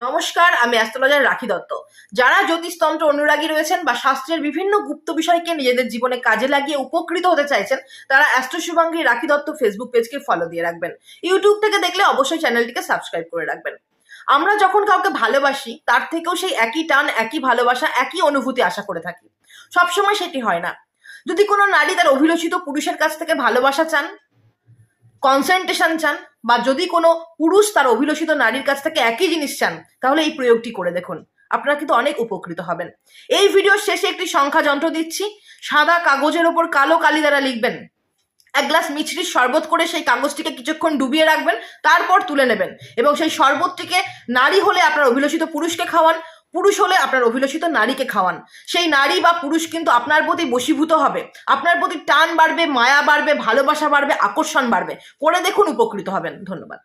নমস্কার, আমি অ্যাস্ট্রোলজার রাখি দত্ত। যারা জ্যোতিষতন্ত্র অনুরাগী রয়েছেন বা শাস্ত্রের বিভিন্ন গুপ্ত বিষয়কে নিজেদের জীবনে কাজে লাগিয়ে উপকৃত হতে চাইছেন, তারা অ্যাস্ট্রো শুভাঙ্গী রাখি দত্ত ফেসবুক পেজকে ফলো দিয়ে রাখবেন। ইউটিউব থেকে দেখলে অবশ্যই চ্যানেলটিকে সাবস্ক্রাইব করে রাখবেন। আমরা যখন কাউকে ভালোবাসি, তার থেকেও সেই একই টান, একই ভালোবাসা, একই অনুভূতি আশা করে থাকি। সবসময় সেটি হয় না। যদি কোনো নারী তার অভিলষিত পুরুষের কাছ থেকে ভালোবাসা চান, কনসেন্ট্রেশন চান, বা যদি কোনো পুরুষ তার অভিলষিত নারীর কাছ থেকে একই জিনিস চান, তাহলে এই প্রয়োগটি করে দেখুন। আপনারা কিন্তু অনেক উপকৃত হবেন। এই ভিডিওর শেষে একটি সংখ্যা যন্ত্র দিচ্ছি। সাদা কাগজের ওপর কালো কালি দ্বারা লিখবেন। এক গ্লাস মিছরির শরবত করে সেই কাগজটিকে কিছুক্ষণ ডুবিয়ে রাখবেন, তারপর তুলে নেবেন এবং সেই শরবতটিকে নারী হলে আপনার অভিলষিত পুরুষকে খাওয়ান, পুরুষ হলে আপনার অভিলষিত নারীকে খাওয়ান। সেই নারী বা পুরুষ কিন্তু আপনার প্রতি বশীভূত হবে, আপনার প্রতি টান বাড়বে, মায়া বাড়বে, ভালোবাসা বাড়বে, আকর্ষণ বাড়বে। করে দেখুন, উপকৃত হবেন। ধন্যবাদ।